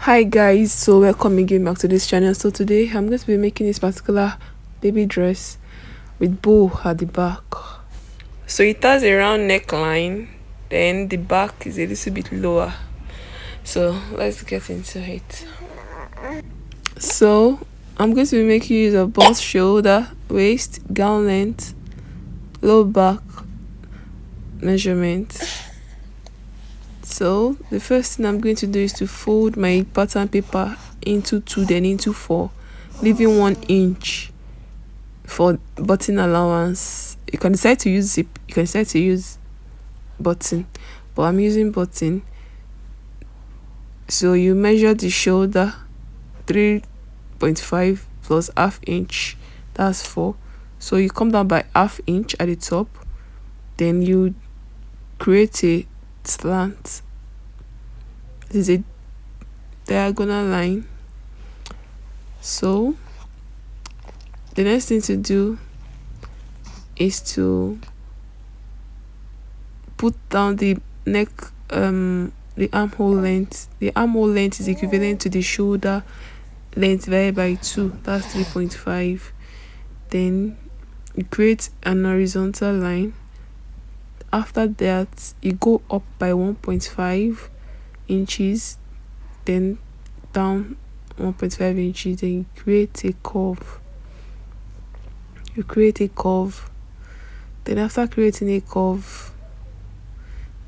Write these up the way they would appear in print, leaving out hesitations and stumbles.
Hi guys, so welcome again back to this channel. So today I'm going to be making this particular baby dress with bow at the back. So it has a round neckline, then the back is a little bit lower. So let's get into it. So I'm going to be making use of bust, shoulder, waist, gown length, low back measurement. So the first thing I'm going to do is to fold my pattern paper into 2, then into 4, leaving 1 inch for button allowance. You can decide to use zip, you can decide to use button, but I'm using button. So you measure the shoulder 3.5 plus half inch, that's 4. So you come down by half inch at the top, then you create a slant. This is a diagonal line. So the next thing to do is to put down the neck, the armhole length. The armhole length is equivalent to the shoulder length divided by 2, that's 3.5. Then you create an horizontal line. After that you go up by 1.5 inches, then down 1.5 inches, then you create a curve. Then after creating a curve,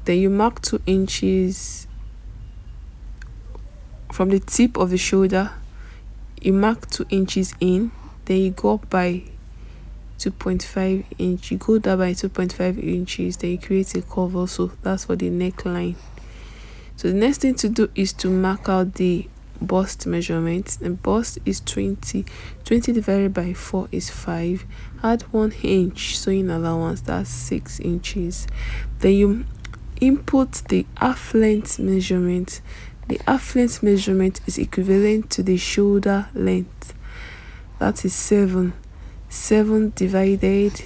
then you mark 2 inches from the tip of the shoulder. You mark 2 inches in, then you go up by 2.5 inch, you go down by 2.5 inches, then you create a curve also. That's for the neckline. So the next thing to do is to mark out the bust measurement. The bust is 20 divided by 4 is 5. Add 1 inch sewing allowance, that's 6 inches. Then you input the half length measurement. The half length measurement is equivalent to the shoulder length, that is 7 divided,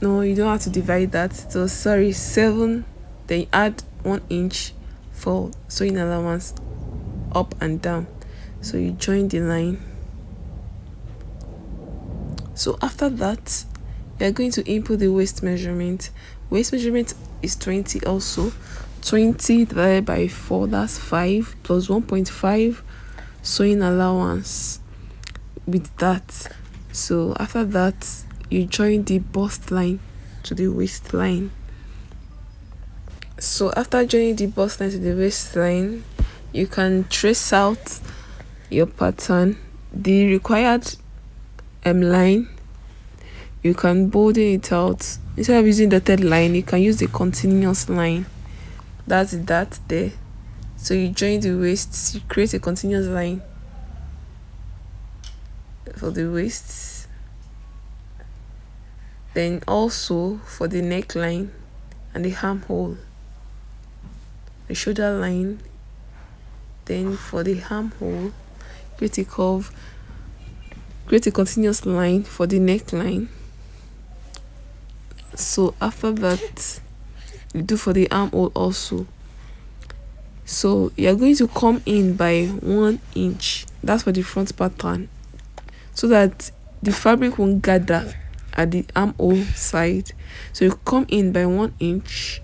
no, you don't have to divide that, so sorry, 7, then you add 1 inch for sewing allowance up and down. So you join the line. So after that you are going to input the waist measurement. Waist measurement is 20 also. 20 divided by 4, that's 5, plus 1.5 sewing allowance with that. So after that you join the bust line to the waistline. So after joining the bust line to the waistline, you can trace out your pattern. The required line, you can bolden it out. Instead of using the third line, you can use the continuous line. That's that there. So you join the waist, you create a continuous line for the waist, then also for the neckline and the armhole, the shoulder line. Then for the armhole, create a curve, create a continuous line for the neckline. So after that you do for the armhole also. So you're going to come in by 1 inch, that's for the front pattern, so that the fabric won't gather at the armhole side. So you come in by 1 inch,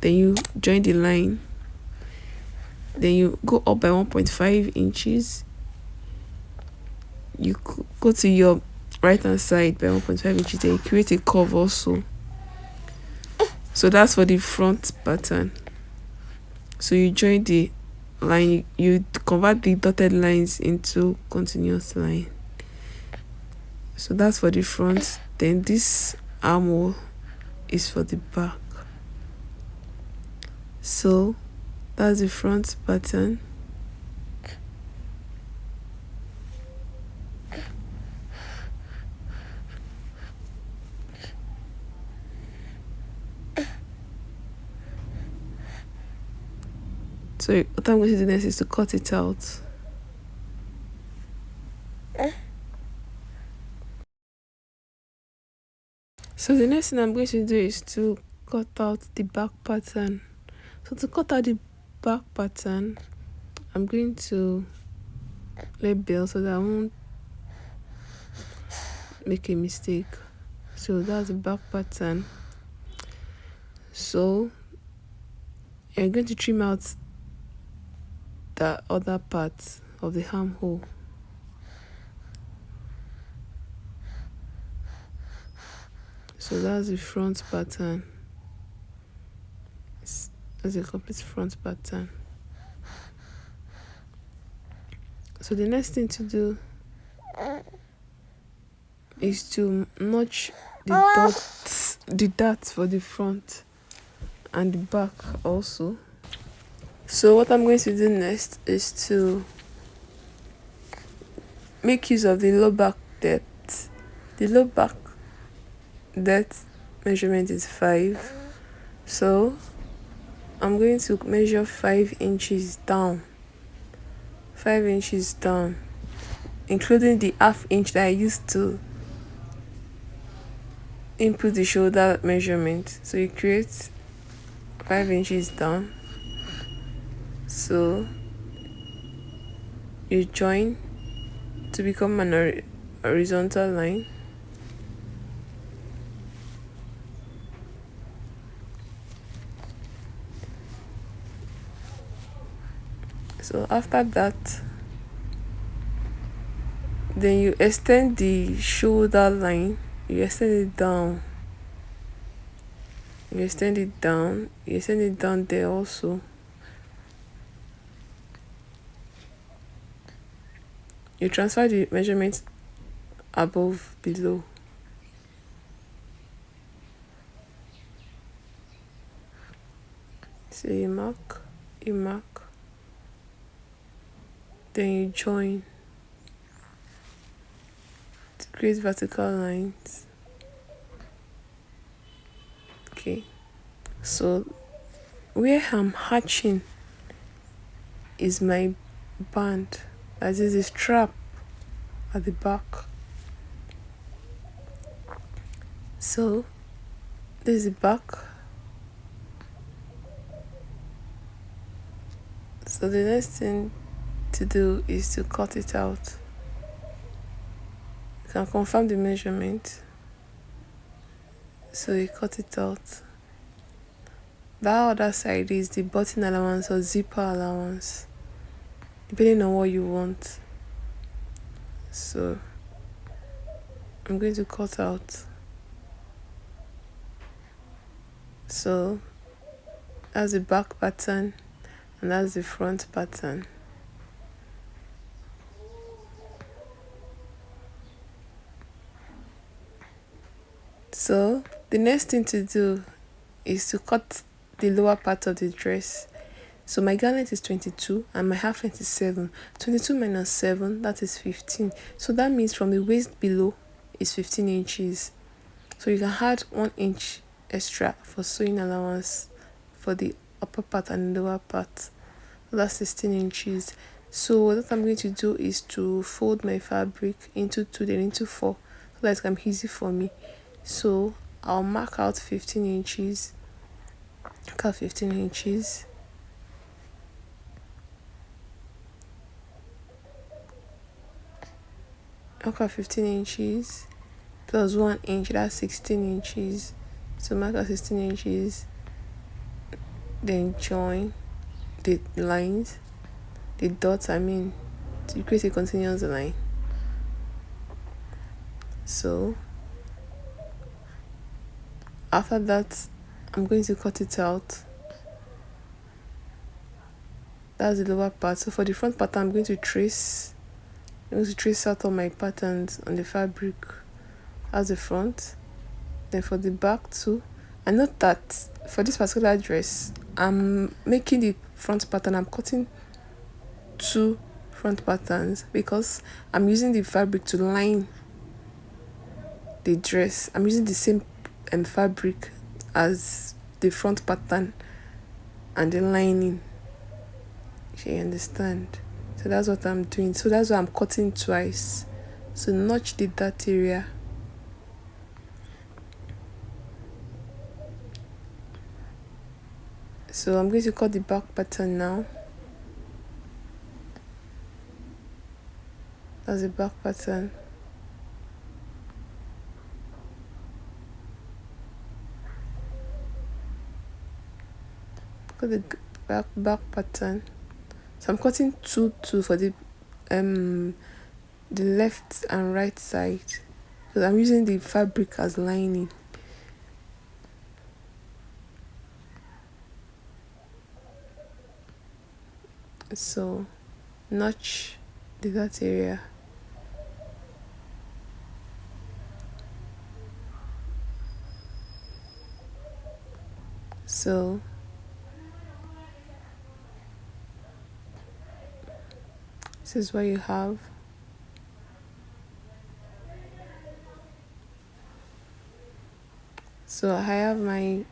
then you join the line, then you go up by 1.5 inches, you go to your right hand side by 1.5 inches, then you create a curve also. So that's for the front pattern. So you join the line, you convert the dotted lines into continuous line. So that's for the front. Then this armhole is for the back. So that's the front pattern. So what I'm going to do next is to cut it out. So the next thing I'm going to do is to cut out the back pattern. So to cut out the back pattern, I'm going to label so that I won't make a mistake. So that's the back pattern. So you're going to trim out the other part of the armhole. So that's the front pattern. That's a complete front pattern. So the next thing to do is to notch the darts for the front and the back also. So what I'm going to do next is to make use of the low back depth. The low back depth measurement is 5. So I'm going to measure 5 inches down. 5 inches down, including the ½ inch that I used to input the shoulder measurement. So you create 5 inches down. So you join to become an horizontal line. So after that, then you extend the shoulder line. You extend it down. You extend it down. You extend it down there also. You transfer the measurement above, below. So you mark, then you join to create vertical lines. Okay, so where I'm hatching is my band, that is a strap at the back. So this is the back. So the next thing to do is to cut it out. You can confirm the measurement. So you cut it out. That other side is the button allowance or zipper allowance, depending on what you want. So I'm going to cut out. So that's the back pattern and that's the front pattern. So the next thing to do is to cut the lower part of the dress. So my garment is 22 and my half length is 7. 22 minus 7, that is 15. So that means from the waist below is 15 inches. So you can add 1 inch extra for sewing allowance for the upper part and lower part. So that's 16 inches. So what I'm going to do is to fold my fabric into 2, then into 4, so that it can be easy for me. So I'll mark out 15 inches. Mark out 15 inches. Mark out 15 inches plus 1 inch, that's 16 inches. So mark out 16 inches. Then join the lines, the dots, to create a continuous line. So after that, I'm going to cut it out. That's the lower part. So for the front pattern, I'm going to trace out all my patterns on the fabric as the front. Then for the back too, and note that for this particular dress, I'm making the front pattern, I'm cutting 2 front patterns because I'm using the fabric to line the dress. I'm using the same fabric as the front pattern and the lining. You understand? So that's what I'm doing. So that's why I'm cutting twice. So notch the dart area. So I'm going to cut the back pattern now. That's the back pattern. Cut the back pattern. So I'm cutting 2 for the left and right side, because I'm using the fabric as lining. So notch that area. So this is what you have. So I have my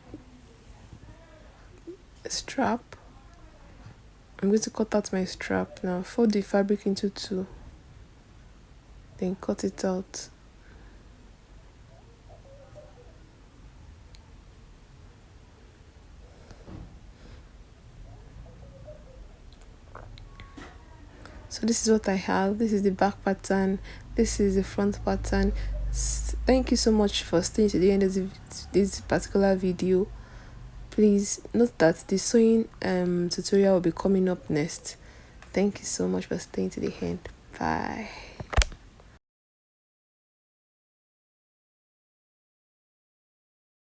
strap. I'm going to cut out my strap now. Fold the fabric into 2, then cut it out. So this is what I have. This is the back pattern, this is the front pattern. Thank you so much for staying to the end of this particular video. Please note that the sewing tutorial will be coming up next. Thank you so much for staying to the end. Bye.